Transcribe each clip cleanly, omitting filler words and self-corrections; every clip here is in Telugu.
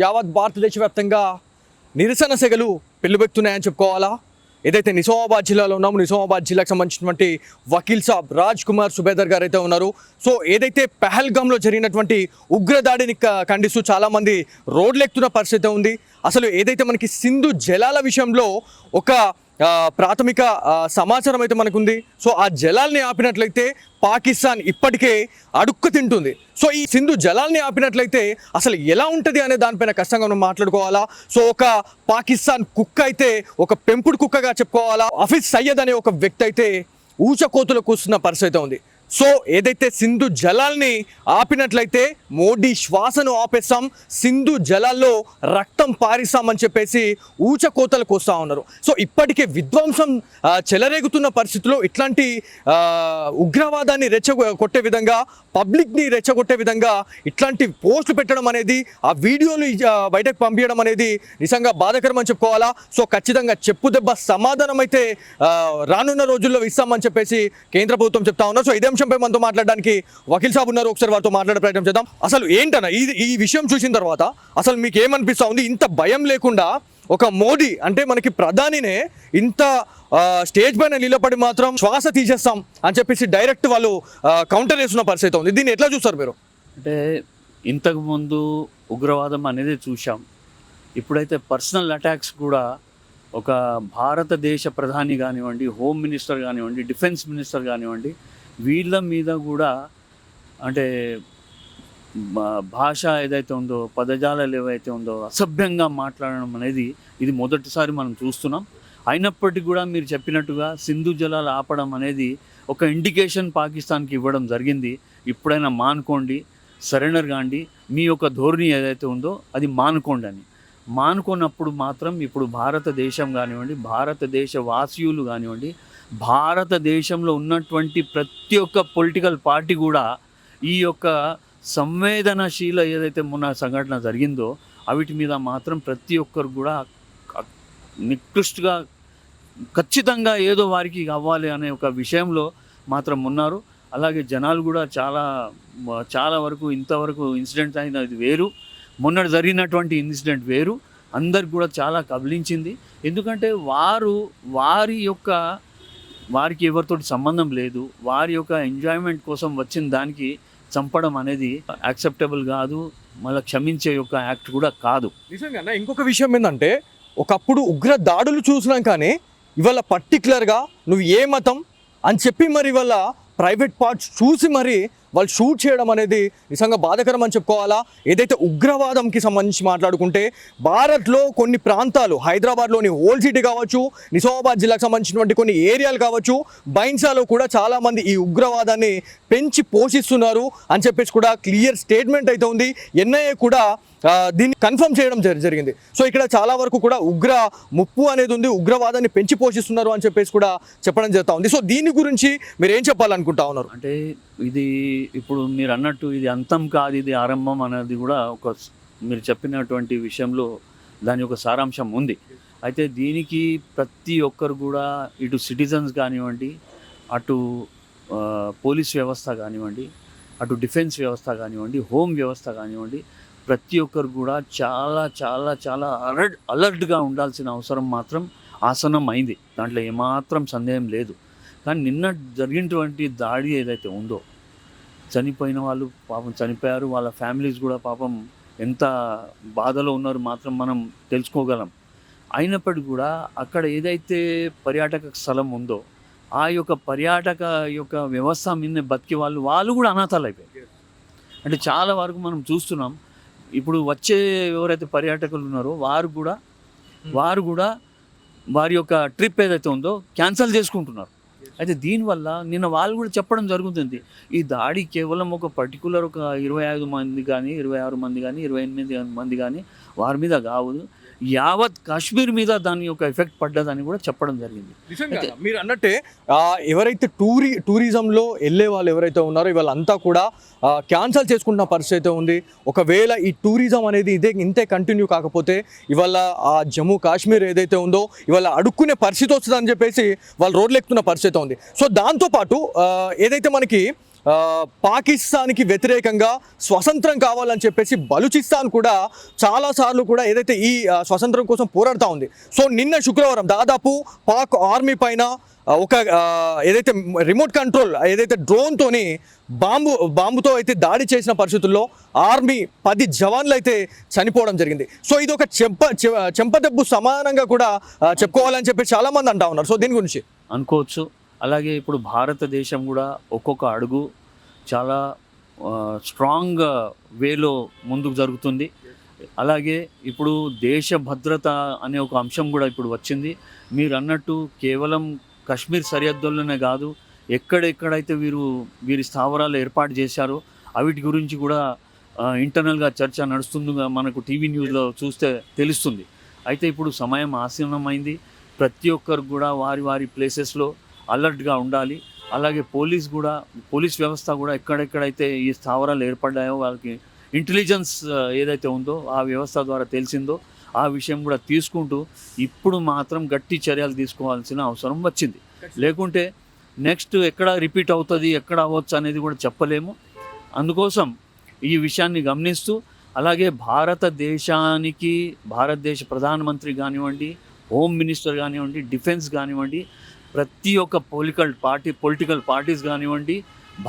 యావత్ భారతదేశ వ్యాప్తంగా నిరసన సెగలు పెళ్లిబెక్కుతున్నాయని చెప్పుకోవాలా. ఏదైతే నిజామాబాద్ జిల్లాలో ఉన్నామో నిజామాబాద్ జిల్లాకు సంబంధించినటువంటి వకీల్ సాబ్ రాజ్ కుమార్ సుబేదర్ గారు అయితే ఉన్నారు. సో ఏదైతే పహల్గామ్లో జరిగినటువంటి ఉగ్రదాడిని ఖండిస్తూ చాలామంది రోడ్లెక్కుతున్న పరిస్థితి ఉంది. అసలు ఏదైతే మనకి సింధు జలాల విషయంలో ఒక ప్రాథమిక సమాచారం అయితే మనకుంది. సో ఆ జలాల్ని ఆపినట్లయితే పాకిస్తాన్ ఇప్పటికే అడుక్కు తింటుంది. సో ఈ సింధు జలాల్ని ఆపినట్లయితే అసలు ఎలా ఉంటుంది అనే దానిపైన కష్టంగా మనం మాట్లాడుకోవాలా. సో ఒక పాకిస్తాన్ కుక్క అయితే ఒక పెంపుడు కుక్కగా చెప్పుకోవాలా. హఫీజ్ సయ్యద్ అనే ఒక వ్యక్తి అయితే ఊచకోతులు కూస్తున్న పరిస్థితి ఉంది. సో ఏదైతే సింధు జలాల్ని ఆపినట్లయితే మోడీ శ్వాసను ఆపేస్తాం, సింధు జలాల్లో రక్తం పారిస్తామని చెప్పేసి ఊచకోతలకు వస్తూ ఉన్నారు. సో ఇప్పటికే విధ్వంసం చెలరేగుతున్న పరిస్థితుల్లో ఇట్లాంటి ఉగ్రవాదాన్ని రెచ్చగొట్టే విధంగా, పబ్లిక్ని రెచ్చగొట్టే విధంగా ఇట్లాంటి పోస్టులు పెట్టడం అనేది, ఆ వీడియోలు బయటకు పంపించడం అనేది నిజంగా బాధాకరం అని చెప్పుకోవాలా. సో ఖచ్చితంగా చెప్పు దెబ్బ సమాధానం అయితే రానున్న రోజుల్లో ఇస్తామని చెప్పేసి కేంద్ర ప్రభుత్వం చెప్తా ఉన్నారు. సో ఇదే అంశంపై మనతో మాట్లాడడానికి వకీల్ సాబ్ ఉన్నారు. ఒకసారి వారితో మాట్లాడే ప్రయత్నం చేద్దాం. అసలు ఏంటన్నా ఈ విషయం చూసిన తర్వాత అసలు మీకు ఏమనిపిస్తా ఉంది? ఇంత భయం లేకుండా ఒక మోడీ అంటే మనకి ప్రధానినే ఇంత స్టేజ్ పైన నిలబడి మాత్రం శ్వాస తీసేస్తాం అని చెప్పేసి డైరెక్ట్ వాళ్ళు కౌంటర్ చేస్తున్న పరిస్థితి ఉంది. దీన్ని ఎట్లా చూస్తారు మీరు? అంటే ఇంతకుముందు ఉగ్రవాదం అనేది చూసాం. ఇప్పుడైతే పర్సనల్ అటాక్స్ కూడా ఒక భారతదేశ ప్రధాని కానివ్వండి, హోమ్ మినిస్టర్ కానివ్వండి, డిఫెన్స్ మినిస్టర్ కానివ్వండి, వీళ్ళ మీద కూడా అంటే భాష ఏదైతే ఉందో, పదజాలాలు ఏవైతే ఉందో అసభ్యంగా మాట్లాడడం అనేది ఇది మొదటిసారి మనం చూస్తున్నాం. అయినప్పటికీ కూడా మీరు చెప్పినట్టుగా సింధు జలాలు ఆపడం అనేది ఒక ఇండికేషన్ పాకిస్తాన్కి ఇవ్వడం జరిగింది. ఇప్పుడైనా మానుకోండి, సరెండర్ కాండి, మీ యొక్క ధోరణి ఏదైతే ఉందో అది మానుకోండి అని. మానుకున్నప్పుడు మాత్రం ఇప్పుడు భారతదేశం కానివ్వండి, భారతదేశ వాసీయులు కానివ్వండి, భారతదేశంలో ఉన్నటువంటి ప్రతి ఒక్క పొలిటికల్ పార్టీ కూడా ఈ యొక్క సంవేదనశీల ఏదైతే మొన్న సంఘటన జరిగిందో అవిటి మీద మాత్రం ప్రతి ఒక్కరు కూడా నికృష్టుగా ఖచ్చితంగా ఏదో వారికి అవ్వాలి అనే ఒక విషయంలో మాత్రం ఉన్నారు. అలాగే జనాలు కూడా చాలా వరకు ఇంతవరకు ఇన్సిడెంట్ అయినది వేరు, మొన్నటి జరిగినటువంటి ఇన్సిడెంట్ వేరు, అందరికి కూడా చాలా కబలించింది. ఎందుకంటే వారికి ఎవరితోటి సంబంధం లేదు, వారి యొక్క ఎంజాయ్మెంట్ కోసం వచ్చిన దానికి చంపడం అనేది యాక్సెప్టబుల్ కాదు, మళ్ళీ క్షమించే యొక్క యాక్ట్ కూడా కాదు. నిజంగా ఇంకొక విషయం ఏంటంటే ఒకప్పుడు ఉగ్ర దాడులు చూసినాం, కానీ ఇవాళ పర్టికులర్గా నువ్వు ఏ మతం అని చెప్పి మరి ఇవాళ ప్రైవేట్ పార్ట్స్ చూసి మరి వాళ్ళు షూట్ చేయడం అనేది నిజంగా బాధాకరం అని చెప్పుకోవాలా. ఏదైతే ఉగ్రవాదంకి సంబంధించి మాట్లాడుకుంటే భారత్లో కొన్ని ప్రాంతాలు, హైదరాబాద్లోని ఓల్డ్ సిటీ కావచ్చు, నిజామాబాద్ జిల్లాకు సంబంధించినటువంటి కొన్ని ఏరియాలు కావచ్చు, బైన్సాలో కూడా చాలామంది ఈ ఉగ్రవాదాన్ని పెంచి పోషిస్తున్నారు అని చెప్పేసి కూడా క్లియర్ స్టేట్మెంట్ అయితే ఉంది. ఎన్ఐఏ కూడా దీన్ని కన్ఫర్మ్ చేయడం జరిగింది. సో ఇక్కడ చాలా వరకు కూడా ఉగ్ర ముప్పు అనేది ఉంది, ఉగ్రవాదాన్ని పెంచి పోషిస్తున్నారు అని చెప్పేసి కూడా చెప్పడం జరుగుతూ ఉంది. సో దీని గురించి మీరు ఏం చెప్పాలనుకుంటా ఉన్నారు? అంటే ఇది ఇప్పుడు మీరు అన్నట్టు ఇది అంతం కాదు, ఇది ఆరంభం అనేది కూడా మీరు చెప్పినటువంటి విషయంలో దాని యొక్క సారాంశం ఉంది. అయితే దీనికి ప్రతి ఒక్కరు కూడా ఇటు సిటిజన్స్ కానివ్వండి, అటు పోలీస్ వ్యవస్థ కానివ్వండి, అటు డిఫెన్స్ వ్యవస్థ కానివ్వండి, హోమ్ వ్యవస్థ కానివ్వండి, ప్రతి ఒక్కరు కూడా చాలా చాలా చాలా అలర్ట్గా ఉండాల్సిన అవసరం మాత్రం ఆసనం అయింది. దాంట్లో ఏమాత్రం సందేహం లేదు. కానీ నిన్న జరిగినటువంటి దాడి ఏదైతే ఉందో, చనిపోయిన వాళ్ళు పాపం చనిపోయారు, వాళ్ళ ఫ్యామిలీస్ కూడా పాపం ఎంత బాధలో ఉన్నారు మాత్రం మనం తెలుసుకోగలం. అయినప్పటికీ కూడా అక్కడ ఏదైతే పర్యాటక స్థలం ఉందో ఆ యొక్క పర్యాటక యొక్క వ్యవస్థ మీద బతికే వాళ్ళు కూడా అనాథాలు అయిపోయారు. అంటే చాలా వరకు మనం చూస్తున్నాం. ఇప్పుడు వచ్చే ఎవరైతే పర్యాటకులు ఉన్నారో వారు కూడా వారి యొక్క ట్రిప్ ఏదైతే ఉందో క్యాన్సిల్ చేసుకుంటున్నారు. అయితే దీనివల్ల నిన్న వాళ్ళు కూడా చెప్పడం జరుగుతుంది, ఈ దాడి కేవలం ఒక పర్టికులర్ ఒక 25 మంది కానీ, 26 మంది కానీ, 28 మంది కానీ వారి మీద కావదు, యావత్ కాశ్మీర్ మీద దాని యొక్క ఎఫెక్ట్ పడ్డదని కూడా చెప్పడం జరిగింది. మీరు అన్నట్టే ఎవరైతే టూరిజంలో వెళ్ళే వాళ్ళు ఎవరైతే ఉన్నారో వాళ్ళంతా కూడా క్యాన్సల్ చేసుకుంటున్న పరిస్థితి ఉంది. ఒకవేళ ఈ టూరిజం అనేది ఇంతే కంటిన్యూ కాకపోతే ఇవాళ ఆ జమ్మూ కాశ్మీర్ ఏదైతే ఉందో ఇవాళ అడుక్కునే పరిస్థితి వస్తుందని చెప్పేసి వాళ్ళు రోడ్లు ఎక్కుతున్న పరిస్థితి ఉంది. సో దాంతోపాటు ఏదైతే మనకి పాకిస్తాన్కి వ్యతిరేకంగా స్వతంత్రం కావాలని చెప్పేసి బలూచిస్తాన్ కూడా చాలాసార్లు కూడా ఏదైతే ఈ స్వతంత్రం కోసం పోరాడుతూ ఉంది. సో నిన్న శుక్రవారం దాదాపు పాక్ ఆర్మీ పైన ఒక ఏదైతే రిమోట్ కంట్రోల్ ఏదైతే డ్రోన్తోని బాంబుతో అయితే దాడి చేసిన పరిస్థితుల్లో ఆర్మీ 10 జవాన్లు అయితే చనిపోవడం జరిగింది. సో ఇది ఒక చెంపదెబ్బు సమానంగా కూడా చెప్పుకోవాలని చెప్పి చాలామంది అంటా ఉన్నారు. సో దీని గురించి అనుకోవచ్చు. అలాగే ఇప్పుడు భారతదేశం కూడా ఒక్కొక్క అడుగు చాలా స్ట్రాంగ్ వేలో ముందుకు జరుగుతుంది. అలాగే ఇప్పుడు దేశ భద్రత అనే ఒక అంశం కూడా ఇప్పుడు వచ్చింది. మీరు అన్నట్టు కేవలం కశ్మీర్ సరిహద్దుల్లోనే కాదు, ఎక్కడెక్కడైతే వీరి స్థావరాలు ఏర్పాటు చేశారో అవిటి గురించి కూడా ఇంటర్నల్గా చర్చ నడుస్తుంది. మనకు టీవీ న్యూస్లో చూస్తే తెలుస్తుంది. అయితే ఇప్పుడు సమయం ఆసన్నమైంది. ప్రతి ఒక్కరు కూడా వారి వారి ప్లేసెస్లో అలర్ట్గా ఉండాలి. అలాగే పోలీస్ వ్యవస్థ కూడా ఎక్కడెక్కడైతే ఈ స్థావరాలు ఏర్పడ్డాయో వాళ్ళకి ఇంటెలిజెన్స్ ఏదైతే ఉందో ఆ వ్యవస్థ ద్వారా తెలిసిందో ఆ విషయం కూడా తీసుకుంటూ ఇప్పుడు మాత్రం గట్టి చర్యలు తీసుకోవాల్సిన అవసరం వచ్చింది. లేకుంటే నెక్స్ట్ ఎక్కడ రిపీట్ అవుతుంది, ఎక్కడ అవ్వచ్చు అనేది కూడా చెప్పలేము. అందుకోసం ఈ విషయాన్ని గమనిస్తూ అలాగే భారతదేశ ప్రధానమంత్రి కానివ్వండి, హోమ్ మినిస్టర్ కానివ్వండి, డిఫెన్స్ కానివ్వండి, ప్రతి ఒక్క పొలిటికల్ పార్టీస్ కానివ్వండి,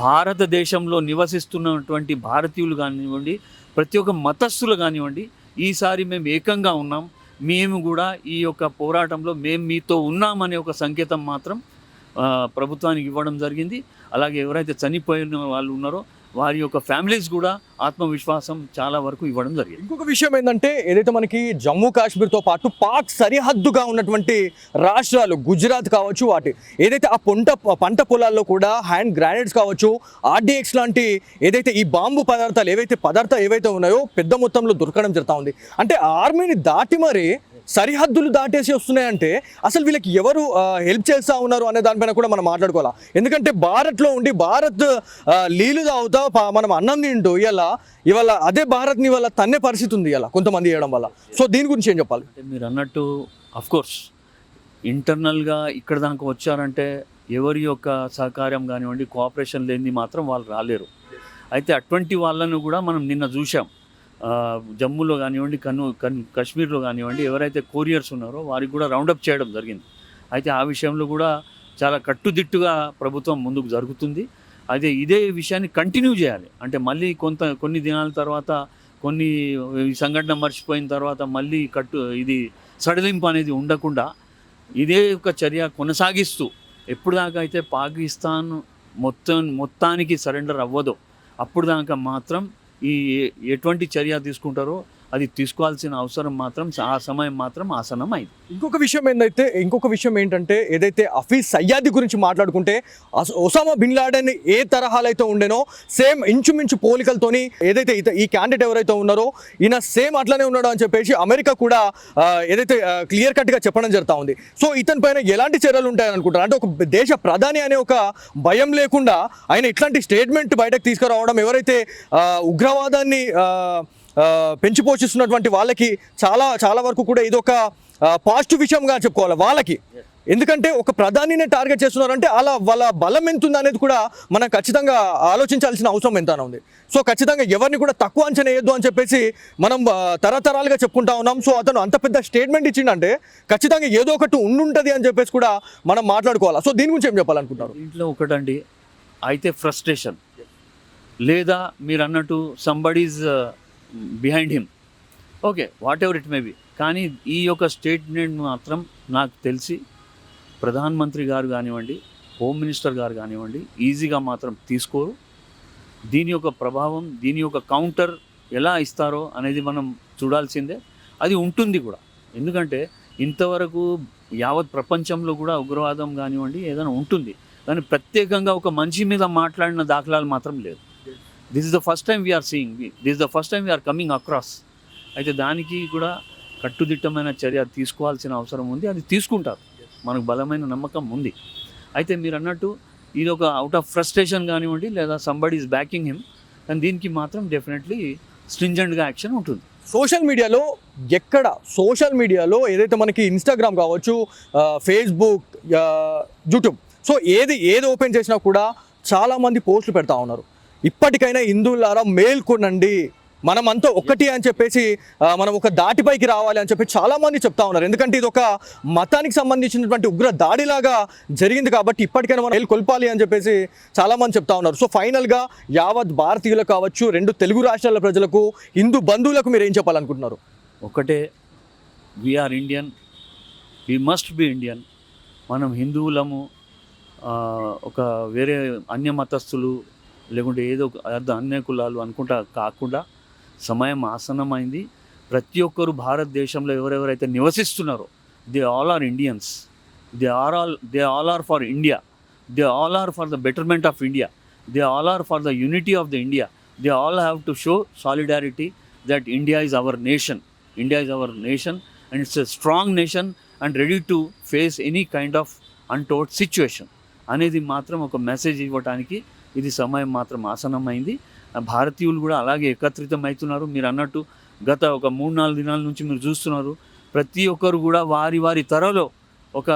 భారతదేశంలో నివసిస్తున్నటువంటి భారతీయులు కానివ్వండి, ప్రతి ఒక్క మతస్థులు కానివ్వండి, ఈసారి మేము ఏకంగా ఉన్నాం. మేము కూడా ఈ యొక్క పోరాటంలో మేము మీతో ఉన్నామనే ఒక సంకేతం మాత్రం ప్రభుత్వానికి ఇవ్వడం జరిగింది. అలాగే ఎవరైతే చనిపోయిన వాళ్ళు ఉన్నారో వారి యొక్క ఫ్యామిలీస్ కూడా ఆత్మవిశ్వాసం చాలా వరకు ఇవ్వడం జరిగింది. ఇంకొక విషయం ఏంటంటే ఏదైతే మనకి జమ్మూ కాశ్మీర్తో పాటు పాక్ సరిహద్దుగా ఉన్నటువంటి రాష్ట్రాలు గుజరాత్ కావచ్చు, వాటి ఏదైతే ఆ పంట పొలాల్లో కూడా హ్యాండ్ గ్రానైడ్స్ కావచ్చు, ఆర్డీఎక్స్ లాంటి ఏదైతే ఈ బాంబు పదార్థాలు ఏవైతే ఉన్నాయో పెద్ద మొత్తంలో దొరకడం జరుగుతూ ఉంది. అంటే ఆర్మీని దాటి మరి సరిహద్దులు దాటేసి వస్తున్నాయంటే అసలు వీళ్ళకి ఎవరు హెల్ప్ చేస్తూ ఉన్నారు అనే దానిపైన కూడా మనం మాట్లాడుకోవాలి. ఎందుకంటే భారత్లో ఉండి భారత్ నీళ్ళు తాగుతా మనం అన్నం తింటూ ఇవాళ అదే భారత్ని ఇవాళ తన్నే పరిస్థితి ఉంది ఇలా కొంతమంది చేయడం వల్ల. సో దీని గురించి ఏం చెప్పాలి? అంటే మీరు అన్నట్టు అఫ్కోర్స్ ఇంటర్నల్గా ఇక్కడ దాకా వచ్చారంటే ఎవరి యొక్క సహకారం కానివ్వండి, కోఆపరేషన్ లేనిది మాత్రం వాళ్ళు రాలేరు. అయితే అటువంటి వాళ్ళను కూడా మనం నిన్న చూసాం. జమ్మూలో కానివ్వండి, కాశ్మీర్లో కానివ్వండి, ఎవరైతే కొరియర్స్ ఉన్నారో వారికి కూడా రౌండప్ చేయడం జరిగింది. అయితే ఆ విషయంలో కూడా చాలా కట్టుదిట్టుగా ప్రభుత్వం ముందుకు జరుగుతుంది. అయితే ఇదే విషయాన్ని కంటిన్యూ చేయాలి. అంటే మళ్ళీ కొన్ని దినాల తర్వాత కొన్ని సంఘటన మర్చిపోయిన తర్వాత మళ్ళీ ఇది సడలింపు అనేది ఉండకుండా ఇదే ఒక చర్య కొనసాగిస్తూ ఎప్పుడు దాకా అయితే పాకిస్తాన్ మొత్తానికి సరెండర్ అవ్వదో అప్పుడు దాకా మాత్రం ఎటువంటి చర్య తీసుకుంటారో అది తీసుకోవాల్సిన అవసరం మాత్రం ఆ సమయం మాత్రం ఆసన్నమైంది. ఇంకొక విషయం ఏంటంటే ఏదైతే హఫీజ్ సయ్యాది గురించి మాట్లాడుకుంటే ఒసామా బిన్ లాడెన్ ఏ తరహాలో అయితే ఉండేనో సేమ్ ఇంచుమించు పోలికలతోని ఏదైతే ఈ క్యాండిడేట్ ఎవరైతే ఉన్నారో ఈయన సేమ్ అట్లానే ఉన్నాడు అని చెప్పేసి అమెరికా కూడా ఏదైతే క్లియర్ కట్గా చెప్పడం జరుగుతూ ఉంది. సో ఇతని పైన ఎలాంటి చర్యలు ఉంటాయని అనుకుంటారు? అంటే ఒక దేశ ప్రధాని అనే ఒక భయం లేకుండా ఆయన ఇట్లాంటి స్టేట్మెంట్ బయటకు తీసుకురావడం ఎవరైతే ఉగ్రవాదాన్ని పెంచి పోషిస్తున్నటువంటి వాళ్ళకి చాలా చాలా వరకు కూడా ఇదొక పాజిటివ్ విషయంగా చెప్పుకోవాలి వాళ్ళకి. ఎందుకంటే ఒక ప్రధానినే టార్గెట్ చేస్తున్నారంటే అలా వాళ్ళ బలం ఎంత ఉంది అనేది కూడా మనం ఖచ్చితంగా ఆలోచించాల్సిన అవసరం ఎంతైనా ఉంది. సో ఖచ్చితంగా ఎవరిని కూడా తక్కువ అంచనా వేయద్దు అని చెప్పేసి మనం తరతరాలుగా చెప్పుకుంటా ఉన్నాం. సో అతను అంత పెద్ద స్టేట్మెంట్ ఇచ్చిండంటే ఖచ్చితంగా ఏదో ఒకటి ఉండుంటుంది అని చెప్పేసి కూడా మనం మాట్లాడుకోవాలి. సో దీని గురించి ఏం చెప్పాలనుకుంటారు? ఇంట్లో ఒకటండి, అయితే ఫ్రస్ట్రేషన్ లేదా మీరు అన్నట్టు somebody's behind him, okay, what ever it may be. కానీ ఈ యొక్క స్టేట్మెంట్ మాత్రం నాకు తెలిసి ప్రధానమంత్రి గారు కానివ్వండి, హోమ్ మినిస్టర్ గారు కానివ్వండి ఈజీగా మాత్రం తీసుకోరు. దీని యొక్క ప్రభావం, దీని యొక్క కౌంటర్ ఎలా ఇస్తారో అనేది మనం చూడాల్సిందే. అది ఉంటుంది కూడా. ఎందుకంటే ఇంతవరకు యావత్ ప్రపంచంలో కూడా ఉగ్రవాదం కానివ్వండి ఏదైనా ఉంటుంది, కానీ ప్రత్యేకంగా ఒక మనిషి మీద మాట్లాడిన దాఖలాలు మాత్రం లేదు. This is the first time we're seeing, this the first time we're coming across. అయితే దానికి కూడా కట్టుదిట్టమైన చర్య తీసుకోవాల్సిన అవసరం ఉంది. అది తీసుకుంటారు, మనకు బలమైన నమ్మకం ఉంది. అయితే మీరు అన్నట్టు ఇది ఒక అవుట్ ఆఫ్ ఫ్రస్ట్రేషన్ కానివ్వండి లేదా సంబడీ ఈజ్ బ్యాకింగ్ హిమ్, కానీ దీనికి మాత్రం డెఫినెట్లీ స్ట్రింజెంట్గా యాక్షన్ ఉంటుంది. సోషల్ మీడియాలో ఏదైతే మనకి ఇన్స్టాగ్రామ్ కావచ్చు, ఫేస్బుక్, యూట్యూబ్, సో ఏది ఓపెన్ చేసినా కూడా చాలామంది పోస్టులు పెడతా ఉన్నారు. ఇప్పటికైనా హిందువులారా మేల్కొనండి, మనమంతా ఒక్కటి అని చెప్పేసి మనం ఒక దాటిపైకి రావాలి అని చెప్పి చాలామంది చెప్తా ఉన్నారు. ఎందుకంటే ఇది ఒక మతానికి సంబంధించినటువంటి ఉగ్ర దాడిలాగా జరిగింది కాబట్టి ఇప్పటికైనా మనం కొల్పాలి అని చెప్పేసి చాలామంది చెప్తా ఉన్నారు. సో ఫైనల్గా యావత్ భారతీయులకు కావచ్చు, 2 తెలుగు రాష్ట్రాల ప్రజలకు, హిందూ బంధువులకు మీరు ఏం చెప్పాలనుకుంటున్నారు? ఒకటే, we're Indian, we must be Indian. మనం హిందువులము, ఒక వేరే అన్య మతస్థులు లేకుంటే ఏదో అన్య కులాలు అనుకుంటా కాకుండా సమయం ఆసన్నమైంది. ప్రతి ఒక్కరు భారతదేశంలో ఎవరెవరైతే నివసిస్తున్నారో they all are Indians. They all are for India. They all are for the betterment of India. They all are for the unity of the India. They all have to show solidarity that India is our nation. India is our nation and it's a strong nation and ready to face any kind of untold situation అనేది మాత్రం ఒక మెసేజ్ ఇవ్వడానికి ఇది సమయం మాత్రం ఆసన్నమైంది. భారతీయులు కూడా అలాగే ఏకత్రితం అవుతున్నారు. మీరు అన్నట్టు గత ఒక 3-4 దినాల నుంచి మీరు చూస్తున్నారు, ప్రతి ఒక్కరు కూడా వారి వారి తరలో ఒక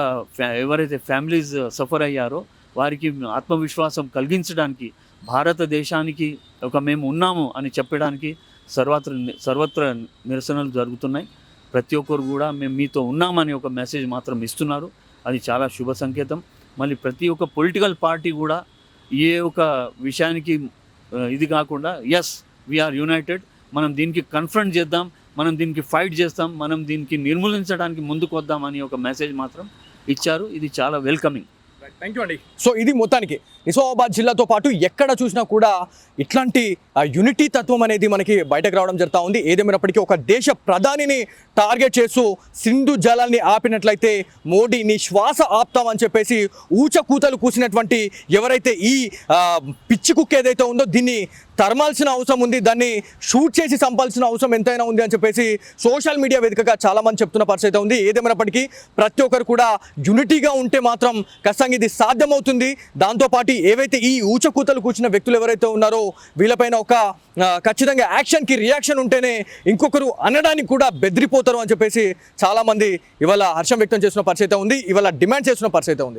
ఎవరైతే ఫ్యామిలీస్ సఫర్ అయ్యారో వారికి ఆత్మవిశ్వాసం కలిగించడానికి, భారతదేశానికి ఒక మేము ఉన్నాము అని చెప్పడానికి సర్వత్ర నిరసనలు జరుగుతున్నాయి. ప్రతి ఒక్కరు కూడా మేము మీతో ఉన్నామని ఒక మెసేజ్ మాత్రం ఇస్తున్నారు. అది చాలా శుభ సంకేతం. మళ్ళీ ప్రతి ఒక్క పొలిటికల్ పార్టీ కూడా ఏ ఒక విషయానికి ఇది కాకుండా ఎస్ వీఆర్ యునైటెడ్, మనం దీనికి కన్ఫ్రంట్ చేద్దాం, మనం దీనికి ఫైట్ చేస్తాం, మనం దీనికి నిర్మూలించడానికి ముందుకు వద్దామని ఒక మెసేజ్ మాత్రం ఇచ్చారు. ఇది చాలా వెల్కమింగ్. థ్యాంక్ యూ అండి. సో ఇది మొత్తానికి నిజామాబాద్ జిల్లాతో పాటు ఎక్కడ చూసినా కూడా ఇట్లాంటి యూనిటీ తత్వం అనేది మనకి బయటకు రావడం జరుగుతూ ఉంది. ఏదేమైనప్పటికీ ఒక దేశ ప్రధానిని టార్గెట్ చేస్తూ సింధు జలాల్ని ఆపినట్లయితే మోడీని శ్వాస ఆపుతామని చెప్పేసి ఊచకూతలు కూసినటువంటి ఎవరైతే ఈ పిచ్చి కుక్క ఏదైతే ఉందో దీన్ని తరమాల్సిన అవసరం ఉంది, దాన్ని షూట్ చేసి చంపాల్సిన అవసరం ఎంతైనా ఉంది అని చెప్పేసి సోషల్ మీడియా వేదికగా చాలామంది చెప్తున్న పరిస్థితి ఉంది. ఏదేమైనప్పటికీ ప్రతి ఒక్కరు కూడా యూనిటీగా ఉంటే మాత్రం ఖచ్చితంగా ఇది సాధ్యమవుతుంది. దాంతోపాటు ఏవైతే ఈ ఊచకూతలు కూర్చున్న వ్యక్తులు ఎవరైతే ఉన్నారో వీళ్ళపైన ఒక ఖచ్చితంగా యాక్షన్కి రియాక్షన్ ఉంటేనే ఇంకొకరు అనడానికి కూడా బెదిరిపోతారు అని చెప్పేసి చాలామంది ఇవాళ హర్షం వ్యక్తం చేసిన పరిస్థితి ఉంది, ఇవాళ డిమాండ్ చేస్తున్న పరిస్థితి ఉంది.